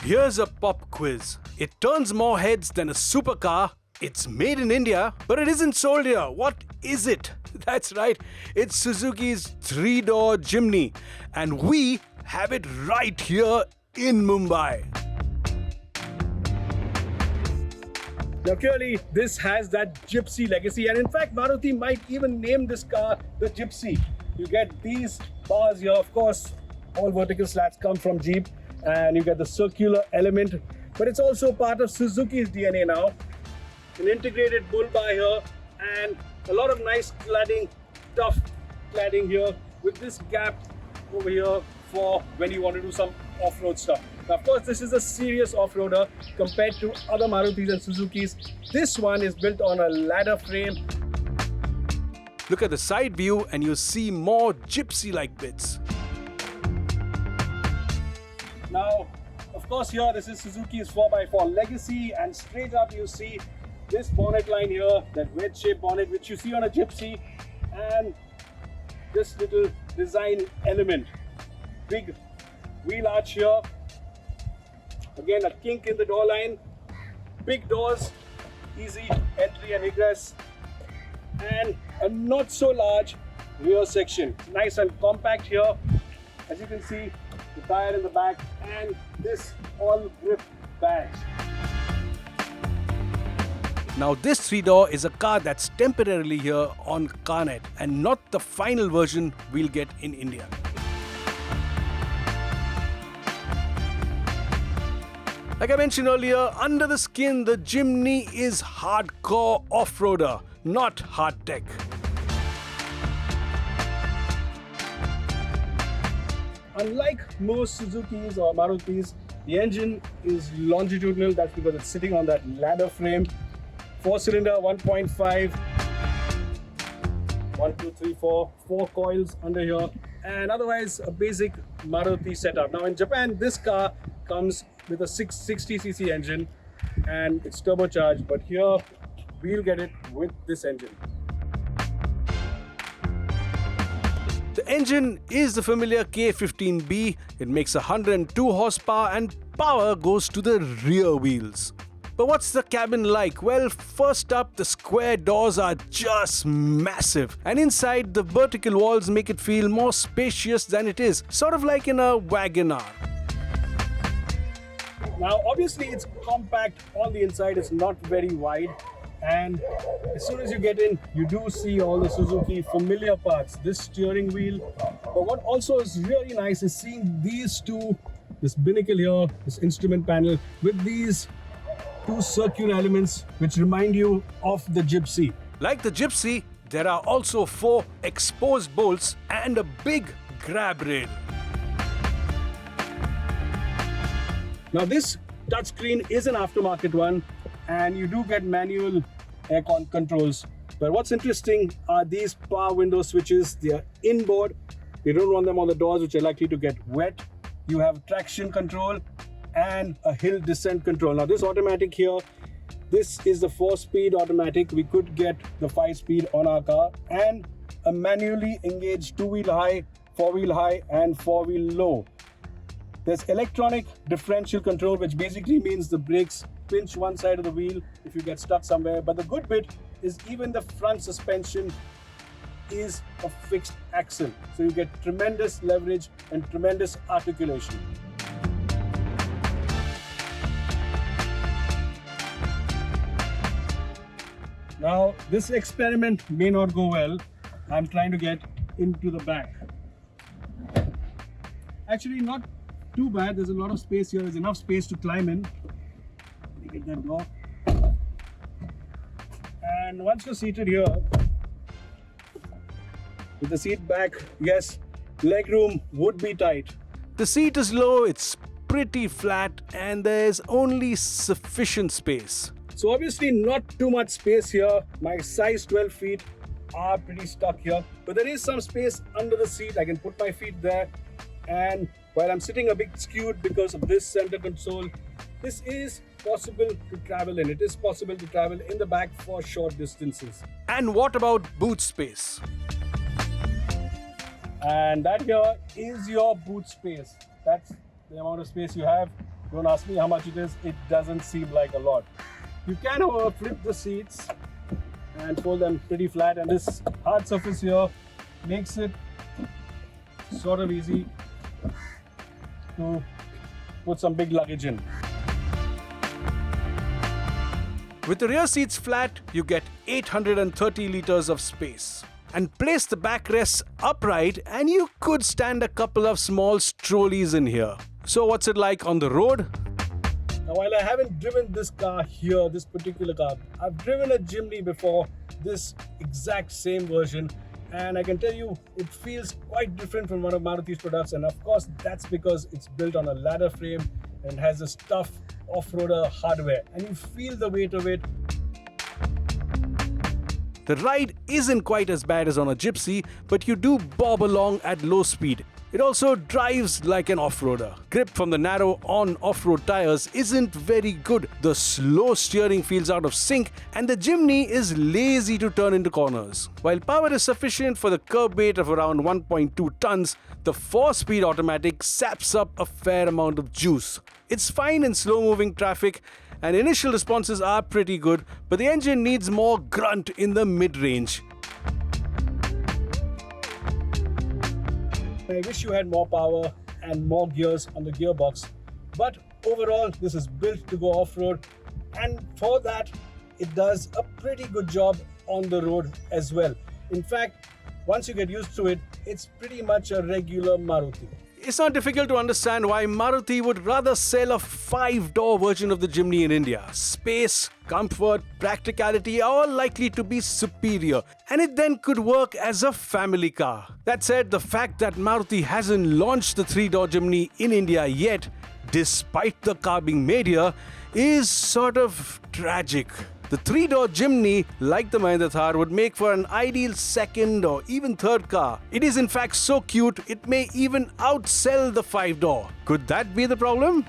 Here's a pop quiz. It turns more heads than a supercar. It's made in India, but it isn't sold here. What is it? That's right, it's Suzuki's 3-door Jimny. And we have it right here in Mumbai. Now clearly, this has that gypsy legacy, and in fact, Maruti might even name this car the Gypsy. You get these bars here, of course, all vertical slats come from Jeep, and you get the circular element, but it's also part of Suzuki's DNA now. An integrated bull bar here, and a lot of nice cladding, tough cladding here, with this gap over here for when you want to do some off-road stuff. Now, of course, this is a serious off-roader compared to other Marutis and Suzukis. This one is built on a ladder frame. Look at the side view and you see more gypsy-like bits. Now, of course, here this is Suzuki's 4x4 legacy, and straight up you see this bonnet line here, that wedge-shaped bonnet which you see on a Gypsy, and this little design element. Big wheel arch here. Again, a kink in the door line. Big doors, easy entry and egress, and a not so large rear section. Nice and compact here. As you can see, the tire in the back and this all grip badge. Now this 3-door is a car that's temporarily here on CarNet and not the final version we'll get in India. Like I mentioned earlier, under the skin, the Jimny is hardcore off-roader, not hard tech. Unlike most Suzukis or Marutis, the engine is longitudinal. That's because it's sitting on that ladder frame. 4-cylinder, 1.5, 1, 2, 3, 4 coils under here, and otherwise a basic Maruti setup. Now in Japan, this car comes with a 660cc engine and it's turbocharged, but here we'll get it with this engine. The engine is the familiar K15B. It makes 102 horsepower and power goes to the rear wheels. But what's the cabin like? Well, first up, the square doors are just massive, and inside the vertical walls make it feel more spacious than it is, sort of like in a Wagon-R. Now obviously it's compact on the inside, it's not very wide, and as soon as you get in, you do see all the Suzuki familiar parts, this steering wheel. But what also is really nice is seeing these two, this binnacle here, this instrument panel, with these two circular elements which remind you of the Gypsy. Like the Gypsy, there are also 4 exposed bolts and a big grab rail. Now this touchscreen is an aftermarket one, and you do get manual aircon controls. But what's interesting are these power window switches. They are inboard. You don't want them on the doors, which are likely to get wet. You have traction control and a hill descent control. Now this automatic here, this is the 4-speed automatic. We could get the 5-speed on our car, and a manually engaged 2-wheel high, 4-wheel high and 4-wheel low. There's electronic differential control, which basically means the brakes pinch one side of the wheel if you get stuck somewhere. But the good bit is even the front suspension is a fixed axle, so you get tremendous leverage and tremendous articulation. Now, this experiment may not go well. I'm trying to get into the back. Actually, not too bad. There's a lot of space here. There's enough space to climb in. Let me get that block. And once you're seated here, with the seat back, yes, legroom would be tight. The seat is low, it's pretty flat, and there's only sufficient space. So obviously not too much space here. My size 12 feet are pretty stuck here, but there is some space under the seat. I can put my feet there, and while I'm sitting a bit skewed because of this center console, this is possible to travel in. It is possible to travel in the back for short distances. And what about boot space? And that here is your boot space. That's the amount of space you have. Don't ask me how much it is. It doesn't seem like a lot. You can, however, flip the seats and fold them pretty flat, and this hard surface here makes it sort of easy to put some big luggage in. With the rear seats flat, you get 830 liters of space. And place the backrests upright and you could stand a couple of small trolleys in here. So what's it like on the road? Now, while I haven't driven this car here, this particular car, I've driven a Jimny before, this exact same version, and I can tell you it feels quite different from one of Maruti's products, and of course that's because it's built on a ladder frame and has this tough off-roader hardware, and you feel the weight of it. The ride isn't quite as bad as on a Gypsy, but you do bob along at low speed. It also drives like an off-roader. Grip from the narrow on-off-road tires isn't very good. The slow steering feels out of sync and the Jimny is lazy to turn into corners. While power is sufficient for the curb weight of around 1.2 tons, the 4-speed automatic saps up a fair amount of juice. It's fine in slow-moving traffic and initial responses are pretty good, but the engine needs more grunt in the mid-range. I wish you had more power and more gears on the gearbox, but overall this is built to go off-road, and for that it does a pretty good job on the road as well. In fact, once you get used to it, it's pretty much a regular Maruti. It's not difficult to understand why Maruti would rather sell a 5-door version of the Jimny in India. Space, comfort, practicality are all likely to be superior, and it then could work as a family car. That said, the fact that Maruti hasn't launched the 3-door Jimny in India yet, despite the car being made here, is sort of tragic. The 3-door Jimny, like the Mahindra Thar, would make for an ideal second or even third car. It is in fact so cute, it may even outsell the 5-door. Could that be the problem?